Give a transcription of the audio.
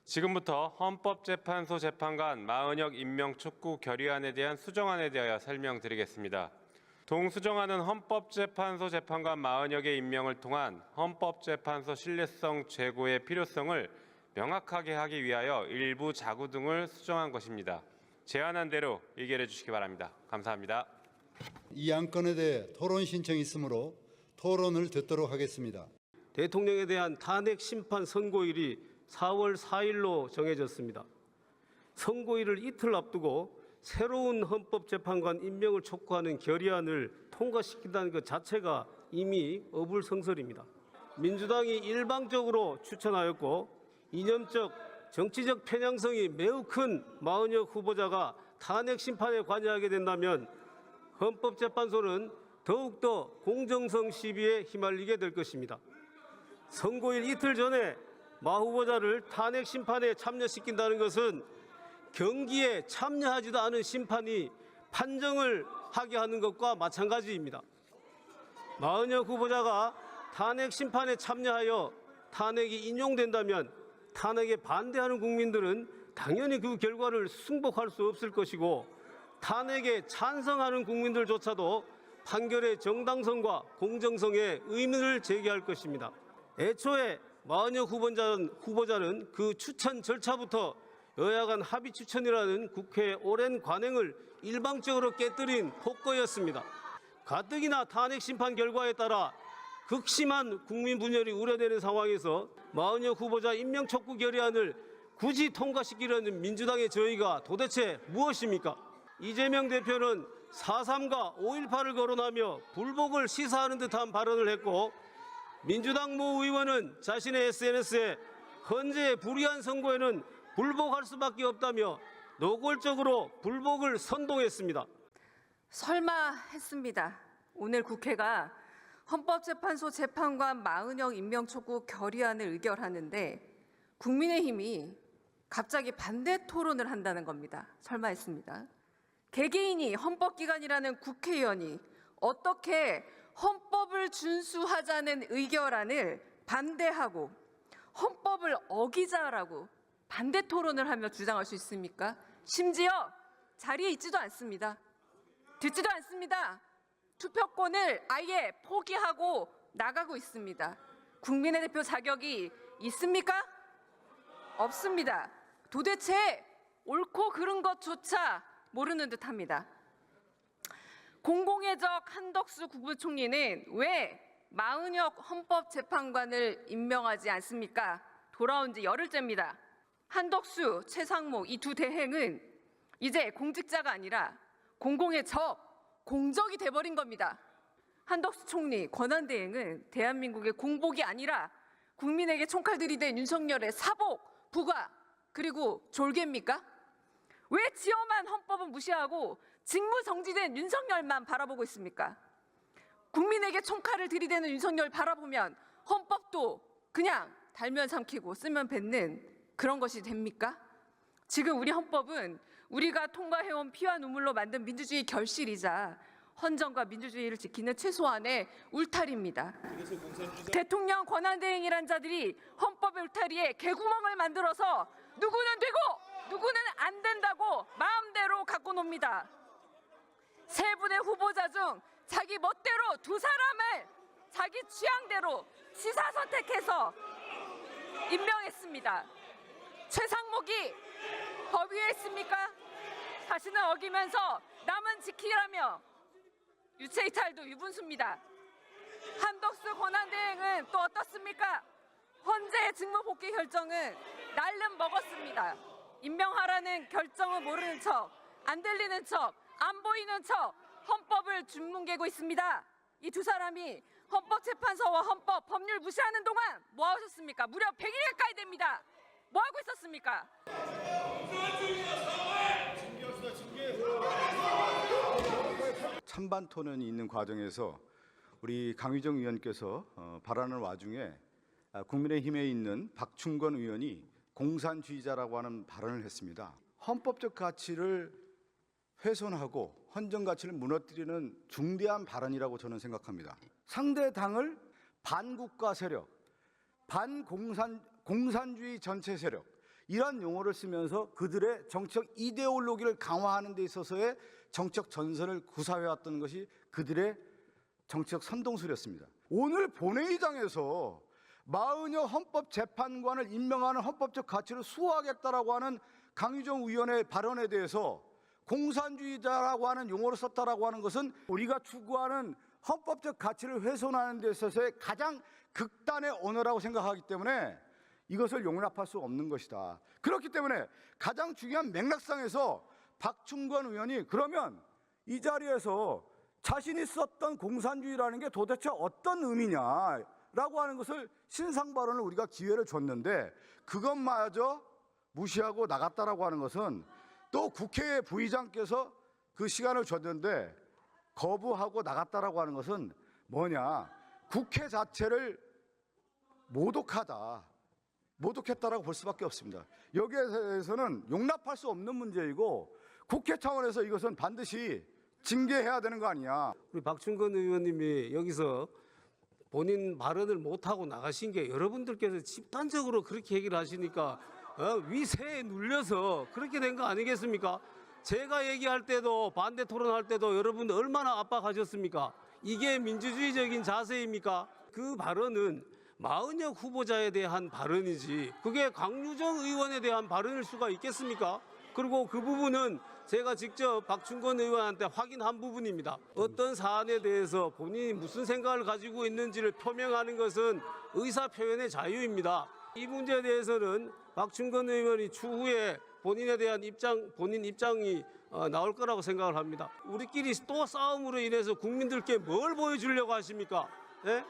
지금부터 헌법재판소 재판관 마은혁 임명 촉구 결의안에 대한 수정안에 대하여 설명드리겠습니다. 동수정안은 헌법재판소 재판관 마은혁의 임명을 통한 헌법재판소 신뢰성 제고의 필요성을 명확하게 하기 위하여 일부 자구 등을 수정한 것입니다. 제안한 대로 의결해 주시기 바랍니다. 감사합니다. 이 안건에 대해 토론 신청이 있으므로 토론을 듣도록 하겠습니다. 대통령에 대한 탄핵 심판 선고일이 4월 4일로 정해졌습니다. 선고일을 이틀 앞두고 새로운 헌법재판관 임명을 촉구하는 결의안을 통과시킨다는 것 자체가 이미 어불성설입니다. 민주당이 일방적으로 추천하였고 이념적, 정치적 편향성이 매우 큰 마은혁 후보자가 탄핵 심판에 관여하게 된다면 헌법재판소는 더욱더 공정성 시비에 휘말리게 될 것입니다. 선고일 이틀 전에 마 후보자를 탄핵 심판에 참여시킨다는 것은 경기에 참여하지도 않은 심판이 판정을 하게 하는 것과 마찬가지입니다. 마은혁 후보자가 탄핵 심판에 참여하여 탄핵이 인용된다면 탄핵에 반대하는 국민들은 당연히 그 결과를 승복할 수 없을 것이고 탄핵에 찬성하는 국민들조차도 판결의 정당성과 공정성에 의문을 제기할 것입니다. 애초에 마은혁 후보자는 그 추천 절차부터 여야 간 합의 추천이라는 국회의 오랜 관행을 일방적으로 깨뜨린 폭거였습니다. 가뜩이나 탄핵 심판 결과에 따라 극심한 국민 분열이 우려되는 상황에서 마은혁 후보자 임명 촉구 결의안을 굳이 통과시키려는 민주당의 저희가 도대체 무엇입니까? 이재명 대표는 4.3과 5.18을 거론하며 불복을 시사하는 듯한 발언을 했고 민주당 모 의원은 자신의 SNS에 헌재의 불이한 선고에는 불복할 수밖에 없다며 노골적으로 불복을 선동했습니다. 설마 했습니다. 오늘 국회가 헌법재판소 재판관 마은혁 임명 촉구 결의안을 의결하는데 국민의힘이 갑자기 반대 토론을 한다는 겁니다. 설마 했습니다. 개개인이 헌법기관이라는 국회의원이 어떻게 헌법을 준수하자는 의결안을 반대하고 헌법을 어기자라고 반대 토론을 하며 주장할 수 있습니까? 심지어 자리에 있지도 않습니다. 듣지도 않습니다. 투표권을 아예 포기하고 나가고 있습니다. 국민의 대표 자격이 있습니까? 없습니다. 도대체 옳고 그른 것조차 모르는 듯합니다. 공공의 적 한덕수 국무총리는 왜 마은혁 헌법재판관을 임명하지 않습니까? 돌아온 지 열흘째입니다. 한덕수, 최상목 이 두 대행은 이제 공직자가 아니라 공공의 적, 공적이 돼버린 겁니다. 한덕수 총리, 권한대행은 대한민국의 공복이 아니라 국민에게 총칼 들이댄 윤석열의 사복, 부가, 그리고 졸개입니까? 왜 지엄한 헌법은 무시하고 직무정지된 윤석열만 바라보고 있습니까? 국민에게 총칼을 들이대는 윤석열 바라보면 헌법도 그냥 달면 삼키고 쓰면 뱉는 그런 것이 됩니까? 지금 우리 헌법은 우리가 통과해온 피와 눈물로 만든 민주주의 결실이자 헌정과 민주주의를 지키는 최소한의 울타리입니다. 대통령 권한대행이란 자들이 헌법의 울타리에 개구멍을 만들어서 누구는 되고 누구는 안 된다고 마음대로 갖고 놉니다. 세 분의 후보자 중 자기 멋대로 두 사람을 자기 취향대로 시사 선택해서 임명했습니다. 최상목이 법 위에 있습니까? 자신은 어기면서 남은 지키라며 유체이탈도 유분수입니다. 한덕수 권한대행은 또 어떻습니까? 헌재의 직무복귀 결정은 날름 먹었습니다. 임명하라는 결정은 모르는 척, 안 들리는 척, 안 보이는 척 헌법을 줌뭉개고 있습니다. 이 두 사람이 헌법재판소와 헌법, 법률 무시하는 동안 뭐 하셨습니까? 무려 100일 가까이 됩니다. 뭐 하고 있었습니까? 찬반 토론이 있는 과정에서 우리 강의정 의원께서 발언하는 와중에 국민의힘에 있는 박충건 의원이 공산주의자라고 하는 발언을 했습니다. 헌법적 가치를 훼손하고 헌정 가치를 무너뜨리는 중대한 발언이라고 저는 생각합니다. 상대 당을 반국가 세력, 공산주의 전체 세력, 이러한 용어를 쓰면서 그들의 정치적 이데올로기를 강화하는 데 있어서의 정치적 전선을 구사해왔던 것이 그들의 정치적 선동술이었습니다. 오늘 본회의장에서 마은혁 헌법재판관을 임명하는 헌법적 가치를 수호하겠다라고 하는 강유정 의원의 발언에 대해서 공산주의자라고 하는 용어를 썼다라고 하는 것은 우리가 추구하는 헌법적 가치를 훼손하는 데 있어서의 가장 극단의 언어라고 생각하기 때문에 이것을 용납할 수 없는 것이다. 그렇기 때문에 가장 중요한 맥락상에서 박충건 의원이 그러면 이 자리에서 자신이 썼던 공산주의라는 게 도대체 어떤 의미냐라고 하는 것을 신상 발언을 우리가 기회를 줬는데 그것마저 무시하고 나갔다라고 하는 것은 또 국회 부의장께서 그 시간을 줬는데 거부하고 나갔다라고 하는 것은 뭐냐? 국회 자체를 모독했다라고 볼 수밖에 없습니다. 여기에 대해서는 용납할 수 없는 문제이고 국회 차원에서 이것은 반드시 징계해야 되는 거 아니냐. 우리 박충건 의원님이 여기서 본인 발언을 못하고 나가신 게 여러분들께서 집단적으로 그렇게 얘기를 하시니까 위세에 눌려서 그렇게 된 거 아니겠습니까? 제가 얘기할 때도 반대 토론할 때도 여러분 얼마나 압박하셨습니까? 이게 민주주의적인 자세입니까? 그 발언은 마은혁 후보자에 대한 발언이지 그게 강유정 의원에 대한 발언일 수가 있겠습니까? 그리고 그 부분은 제가 직접 박충건 의원한테 확인한 부분입니다. 어떤 사안에 대해서 본인이 무슨 생각을 가지고 있는지를 표명하는 것은 의사표현의 자유입니다. 이 문제에 대해서는 박충건 의원이 추후에 본인에 대한 본인 입장이 나올 거라고 생각을 합니다. 우리끼리 또 싸움으로 인해서 국민들께 뭘 보여주려고 하십니까? 예?